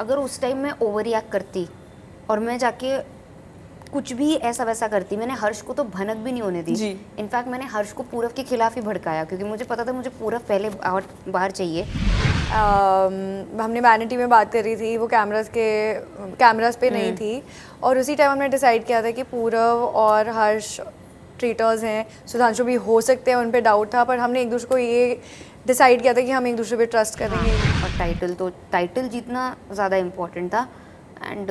अगर उस टाइम मैं ओवर रिएक्ट करती और मैं जाके कुछ भी ऐसा वैसा करती, मैंने हर्ष को तो भनक भी नहीं होने दी। इनफैक्ट मैंने हर्ष को पूरव के खिलाफ ही भड़काया क्योंकि मुझे पता था मुझे पूरव पहले बाहर चाहिए। हमने वैनिटी में बात करी थी, वो कैमरास पे नहीं थी, और उसी टाइम हमने डिसाइड किया था कि पूरव और हर्ष ट्रीटर्स हैं, सुधांशु भी हो सकते हैं, उन पे डाउट था, पर हमने एक दूसरे को ये डिसाइड किया था कि हम एक दूसरे पे ट्रस्ट करेंगे। और टाइटल जीतना ज़्यादा इम्पोर्टेंट था। एंड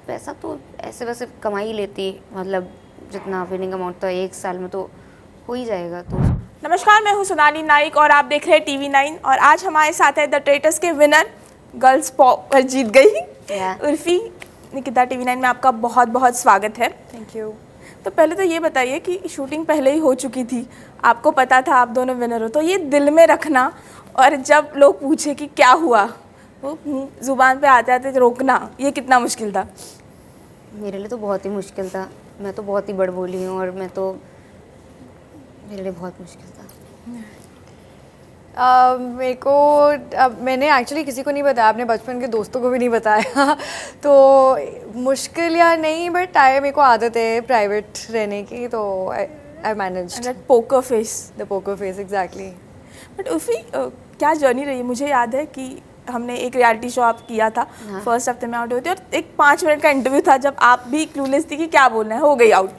पैसा तो ऐसे वैसे कमा ही लेती, मतलब जितना विनिंग अमाउंट था 1 साल में तो हो ही जाएगा। तो नमस्कार, मैं हूं सोनाली नाइक और आप देख रहे हैं TV9 और आज हमारे साथ है द ट्रेटर्स के विनर, गर्ल्स पॉप पर जीत गई उर्फी। निकिता TV9 में आपका बहुत बहुत स्वागत है। Thank you. तो पहले तो ये बताइए कि शूटिंग पहले ही हो चुकी थी, आपको पता था आप दोनों विनर हो, तो ये दिल में रखना और जब लोग पूछे कि क्या हुआ वो जुबान पे आते आते रोकना, ये कितना मुश्किल था? मेरे लिए तो बहुत ही मुश्किल था। मैं तो बहुत ही बड़बोली हूँ और मेरे लिए बहुत मुश्किल था। मेरे को मैंने एक्चुअली किसी को नहीं बताया, अपने बचपन के दोस्तों को भी नहीं बताया तो मुश्किल या नहीं, बट मेरे को आदत है प्राइवेट रहने की, तो आई managed. Poker face, the poker face, exactly. But Urfi क्या जर्नी रही है? मुझे याद है कि हमने एक रियलिटी शो आप किया था, फर्स्ट हफ्ते में आउट हुई थी और एक 5 मिनट का इंटरव्यू था जब आप भी क्लूलेस थी कि क्या बोलना है, हो गई आउट।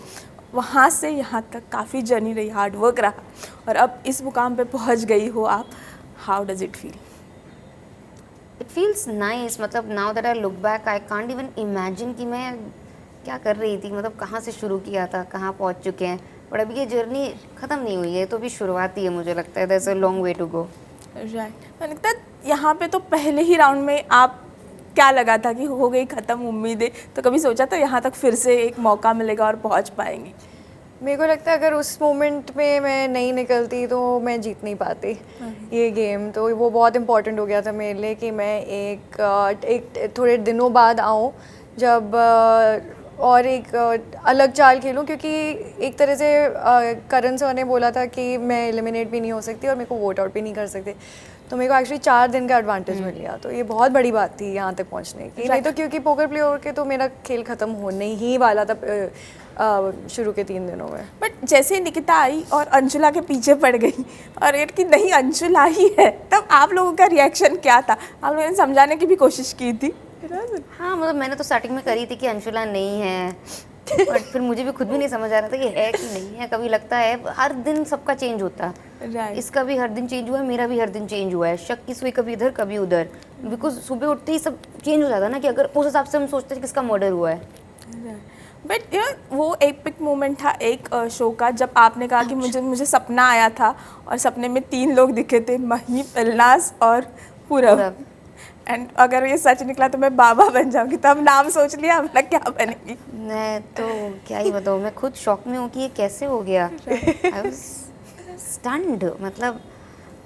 वहाँ से यहाँ तक काफ़ी जर्नी रही, हार्ड वर्क रहा और अब इस मुकाम पे पहुँच गई हो आप। How does it feel? It feels nice. मतलब now that I look back I can't even imagine कि मैं क्या कर रही थी, मतलब कहाँ से शुरू किया था, कहाँ पहुँच चुके हैं। बट अभी ये जर्नी ख़त्म नहीं हुई है, तो अभी शुरुआत ही है। मुझे लगता है there is a long way to go. Right. लगता है यहाँ पे तो पहले ही राउंड में आप क्या लगा था कि हो गई ख़त्म उम्मीदें, तो कभी सोचा था यहाँ तक फिर से एक मौका मिलेगा और पहुँच पाएंगी? मेरे को लगता है अगर उस मोमेंट में मैं नहीं निकलती तो मैं जीत नहीं पाती ये गेम। तो वो बहुत इम्पोर्टेंट हो गया था मेरे लिए कि मैं एक थोड़े दिनों बाद आऊँ जब और एक अलग चाल खेलूं, क्योंकि एक तरह से करण सर ने बोला था कि मैं एलिमिनेट भी नहीं हो सकती और मेरे को वोट आउट भी नहीं कर सकते, तो मेरे को एक्चुअली 4 दिन का एडवांटेज मिल गया। तो ये बहुत बड़ी बात थी यहाँ तक पहुँचने की। नहीं तो क्योंकि पोकर प्लेयर के तो मेरा खेल ख़त्म होने ही वाला था शुरू के 3 दिनों में। बट जैसे ही निकिता आई और अंशुला के पीछे पड़ गई और ये कि नहीं अंशुला ही है, तब आप लोगों का रिएक्शन क्या था? आप लोगों ने समझाने की भी कोशिश की थी? हाँ, मतलब मैंने तो स्टार्टिंग में करी थी कि अंशुला नहीं है, बट फिर मुझे भी खुद भी नहीं समझ आ रहा था कि है कि नहीं है। कभी लगता है हर दिन सबका चेंज होता है, इसका भी हर दिन चेंज हुआ है, मेरा भी हर दिन चेंज हुआ है। शक की सुई कभी इधर कभी उधर, बिकॉज सुबह उठते ही सब चेंज हो जाता है ना, कि अगर उस हिसाब से हम सोचते हैं किसका मर्डर हुआ है। बट वो एपिक मोमेंट था एक शो का जब आपने कहा कि मुझे सपना आया था और सपने में 3 लोग दिखे थे, महीप, इल्नास और पूरव। एंड अगर ये सच निकला तो मैं बाबा बन जाऊंगी। तो अब नाम सोच लिया अपना क्या बनेगी? मैं तो क्या ही बताऊँ, मैं खुद शॉक में हूँ कि ये कैसे हो गया। आई वाज स्टन्ड, मतलब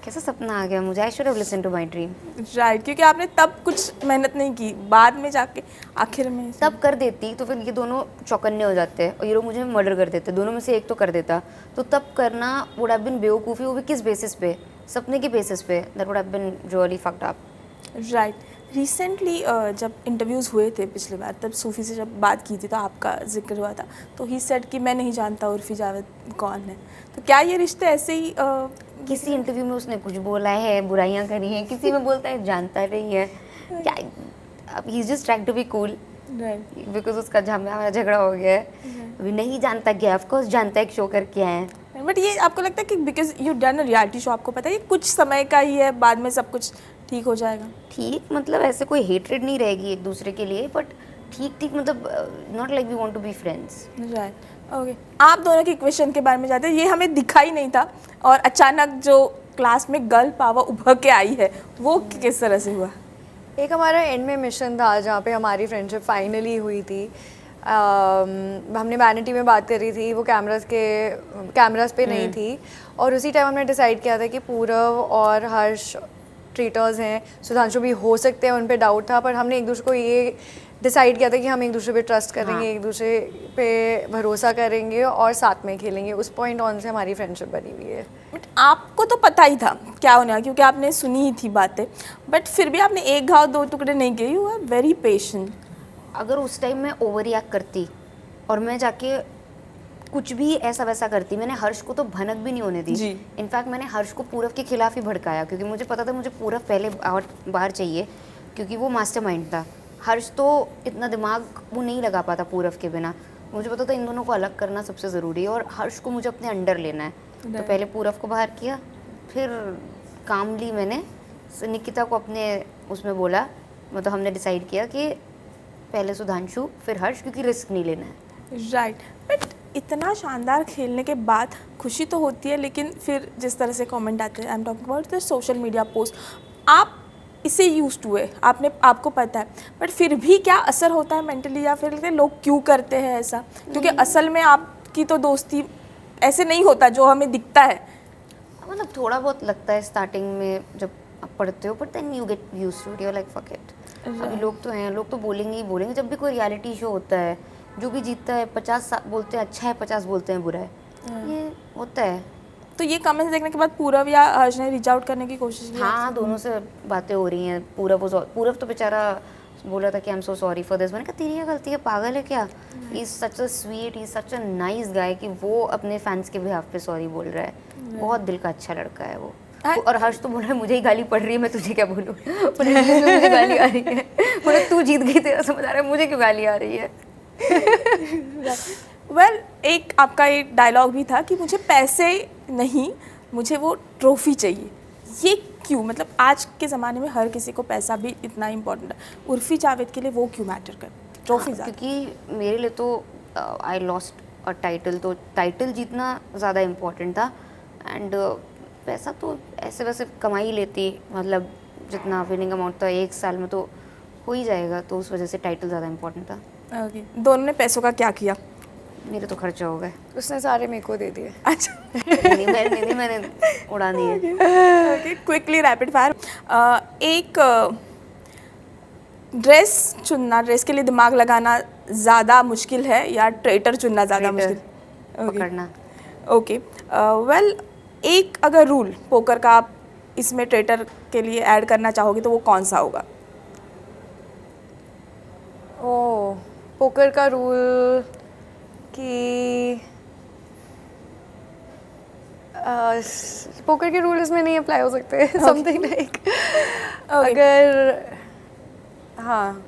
कैसा सपना आ गया मुझे। I should have listened to my dream. Right, क्योंकि आपने तब कुछ मेहनत नहीं की, बाद में जाके आखिर में तब कर देती तो फिर ये दोनों चौकन्ने हो जाते और ये लोग मुझे मर्डर कर देते। दोनों में से एक तो कर देता, तो तब करना वुड हैव बीन बेवकूफ़ी। वो भी किस बेसिस पे? सपने के बेसिस पे। That would have been really fucked up. Right. Recently जब इंटरव्यूज़ हुए थे पिछली बार, तब सूफ़ी से जब बात की थी तो आपका जिक्र हुआ था, तो ही सेड कि मैं नहीं जानता उर्फी जावेद कौन है। तो क्या ये रिश्ते ऐसे ही किसी इंटरव्यू में उसने कुछ बोला है, बुराइयां करी हैं, किसी में बोलता है जानता नहीं है क्या। अब he is just trying to be cool because उसका हमारा झगड़ा हो गया है। अभी नहीं जानता क्या, ऑफ कोर्स जानता है कि शो करके आए हैं। बट ये आपको लगता है कि because you done a reality show, आपको पता है ये कुछ समय का ही है, बाद में सब कुछ ठीक हो जाएगा? ठीक, मतलब ऐसे कोई हेट्रेड नहीं रहेगी एक दूसरे के लिए, बट ठीक मतलब not like we want to be friends. Right, okay. आप दोनों की इक्वेशन के बारे में जानते हैं, ये हमें दिखा ही नहीं था और अचानक जो क्लास में गर्ल पावर उभर के आई है वो किस तरह से हुआ? एक हमारा एंड में मिशन था जहाँ पे हमारी फ्रेंडशिप फाइनली हुई थी। हमने वैनिटी में बात करी थी, वो कैमरास पे नहीं थी, और उसी टाइम हमने डिसाइड किया था कि पूरव और हर्ष ट्रेटर्स हैं, सुधांशु भी हो सकते हैं, उन पे डाउट था, पर हमने एक दूसरे को ये डिसाइड किया था कि हम एक दूसरे पे ट्रस्ट करेंगे, एक दूसरे पे भरोसा करेंगे और साथ में खेलेंगे। उस पॉइंट ऑन से हमारी फ्रेंडशिप बनी हुई है। बट आपको तो पता ही था क्या होने वाला, क्योंकि आपने सुनी ही थी बातें, बट फिर भी आपने एक घाव दो टुकड़े नहीं किए। You are very patient. अगर उस टाइम मैं ओवर रिएक्ट करती और मैं जाके कुछ भी ऐसा वैसा करती, मैंने हर्ष को तो भनक भी नहीं होने दी। जी। इनफैक्ट मैंने हर्ष को पूरव के खिलाफ ही भड़काया, क्योंकि मुझे पता था मुझे पूरव पहले बाहर चाहिए, क्योंकि वो मास्टरमाइंड था। हर्ष तो इतना दिमाग वो नहीं लगा पाता पूरव के बिना। मुझे पता था इन दोनों को अलग करना सबसे ज़रूरी है और हर्ष को मुझे अपने अंडर लेना है। तो पहले पूरव को बाहर किया, फिर कामली मैंने निकिता को अपने उसमें बोला। मतलब हमने डिसाइड किया कि पहले सुधांशु फिर हर्ष, क्योंकि रिस्क नहीं लेना है। राइट। बट इतना शानदार खेलने के बाद खुशी तो होती है, लेकिन फिर जिस तरह से कमेंट आते हैं, I am talking about the social media post, आप इसे यूज टू है, आपको पता है, बट फिर भी क्या असर होता है मेंटली, या फिर लोग क्यों करते हैं ऐसा? क्योंकि असल में आपकी तो दोस्ती ऐसे नहीं होता जो हमें दिखता है। मतलब थोड़ा बहुत लगता है स्टार्टिंग में जब आप पढ़ते हो, but then you get used to it, you are like fuck it. अभी लोग तो हैं, लोग तो बोलेंगे ही बोलेंगे। जब भी कोई रियलिटी शो होता है, जो भी जीतता है 50 बोलते हैं अच्छा है, 50 बोलते हैं बुरा है, ये होता है। तो ये कमेंट्स देखने के बाद पूरव या हर्ष ने रीच आउट करने की कोशिश की? हाँ, दोनों से बातें हो रही हैं। पूरव तो बेचारा बोला था कि I am so sorry for this. मैंने कहा तेरी क्या गलती है, पागल है क्या? He is such a sweet, he is such a nice guy कि वो अपने फैंस के बिहाफ पे सॉरी बोल रहा है। बहुत दिल का अच्छा लड़का है वो। और हर्ष तो बोल रहा है मुझे ही गाली पड़ रही है, मैं तुझे क्या बोलूँ? मुझे गाली आ रही है, बोले तू जीत गई, तेरा समझ आ रहा है, मुझे क्यों गाली आ रही है? वेल, एक आपका एक डायलॉग भी था कि मुझे पैसे नहीं, मुझे वो ट्रॉफी चाहिए। ये क्यों? मतलब आज के ज़माने में हर किसी को पैसा भी इतना इम्पोर्टेंट है, उर्फी जावेद के लिए वो क्यों मैटर कर ट्रॉफी? हाँ, क्योंकि मेरे लिए तो आई लॉस्ट अ टाइटल, तो टाइटल जीतना ज़्यादा इम्पोर्टेंट था। एंड पैसा तो ऐसे वैसे कमा ही लेती, मतलब जितना विनिंग अमाउंट था एक साल में तो हो ही जाएगा, तो उस वजह से टाइटल ज़्यादा इम्पोर्टेंट था। ओके। दोनों ने पैसों का क्या किया? मेरे तो खर्चा हो गए। उसने सारे मेरे को दे दिए। अच्छा। मैंने उड़ा दिए। Okay, quickly rapid fire. एक ड्रेस चुनना, ड्रेस के लिए दिमाग लगाना ज़्यादा मुश्किल है या ट्रेटर चुनना ज़्यादा मुश्किल? पकड़ना। ओके। वेल, एक अगर रूल पोकर का आप इसमें ट्रेटर के लिए ऐड करना चाहोगे तो वो कौन सा होगा? ओह, पोकर का रूल कि पोकर के रूल इसमें नहीं अप्लाई हो सकते। समथिंग लाइक अगर, हाँ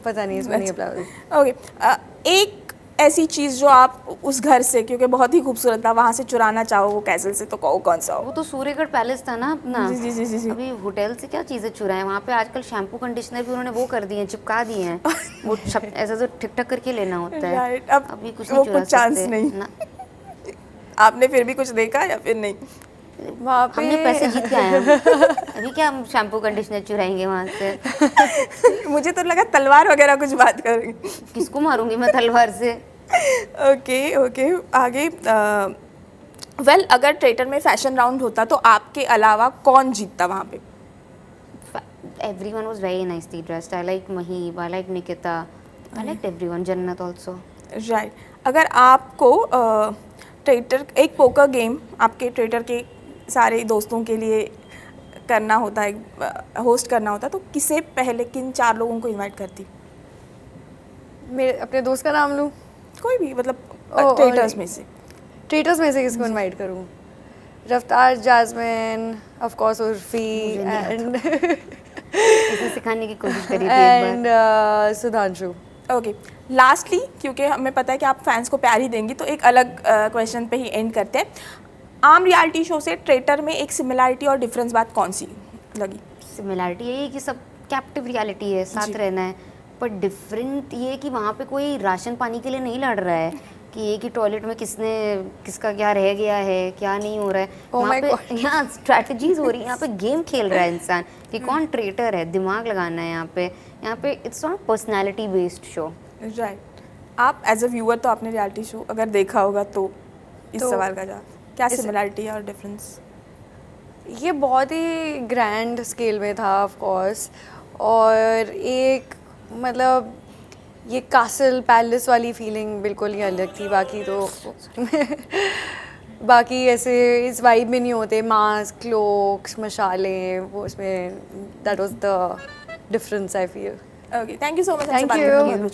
पता नहीं, इसमें नहीं अप्लाई हो सकते। ओके। एक ऐसी चीज़ जो आप उस घर से, क्योंकि बहुत ही खूबसूरत था, वहाँ से चुराना चाहो वो कैसल से, तो कौन सा हो? वो तो सूर्यगढ़ पैलेस था ना अपना। जी जी जी जी। अभी होटल से क्या चीज़ें चुराएं? वहाँ पे आजकल शैम्पू कंडीशनर भी उन्होंने वो कर दिए हैं, चिपका दिए हैं। वो ऐसा तो ठिक ठक करके लेना होता है। राइट। अब अभी कुछ वो नहीं चुरा कुछ चांस सकते नहीं ना। आपने फिर भी कुछ देखा या फिर नहीं? वहाँ पे हमने पैसे जीत के आए हैं। अभी क्या हम शैम्पू कंडीशनर चुराएंगे वहाँ से? मुझे तो लगा तलवार वगैरह कुछ बात करेंगे। किसको मारूंगी मैं तलवार से? ओके ओके, आगे। वेल, अगर ट्रेटर में फैशन राउंड होता तो आपके अलावा कौन जीतता वहाँ पे? Everyone was very nicely dressed. I like Mahib, I like Nikita, I liked everyone. Jannat also. Right. अगर आपको ट्रेटर, एक पोकर गेम आपके ट्रेटर के सारे दोस्तों के लिए करना होता है, होस्ट करना होता, तो किसे पहले किन 4 लोगों को इनवाइट करती? मेरे अपने दोस्त का नाम लूँ? कोई भी, मतलब ट्रेटर्स में से। ट्रेटर्स में से किसको इनवाइट करूँ? रफ्तार, jasmine, of course Urfi, and इसे सिखाने की कोशिश करी थी एक बार। सुधांशु। ओके, लास्टली, क्योंकि हमें पता है कि आप फैंस को प्यार ही देंगी, तो एक अलग क्वेश्चन पे ही एंड करते हैं। आम रियलिटी शो से ट्रेटर में एक सिमिलरिटी और डिफरेंस बात कौन सी लगी? सिमिलरिटी यही है कि सब कैप्टिव रियलिटी है, साथ रहना है, पर डिफरेंट ये है कि वहाँ पे कोई राशन पानी के लिए नहीं लड़ रहा है कि एक ही टॉयलेट में किसका क्या रह गया है, क्या नहीं हो रहा है। वहाँ पे यहाँ स्ट्रैटेजीज हो रही है, यहाँ पे गेम खेल रहा है इंसान कि कौन ट्रेटर है, दिमाग लगाना है यहाँ पे it's not personality based show. Right. आप एज अ व्यूअर तो आपने रियलिटी शो अगर देखा होगा तो इस सवाल का जवाब क्या सिमिलरिटी और डिफरेंस? ये बहुत ही ग्रैंड स्केल में था ऑफ कोर्स, और एक मतलब ये कासल पैलेस वाली फीलिंग बिल्कुल ही अलग थी। बाकी तो बाकी ऐसे इस वाइब में नहीं होते, मास्क, क्लोक्स, मशाले, वो उसमें that was the difference I feel. Okay, thank you so much. Thank you.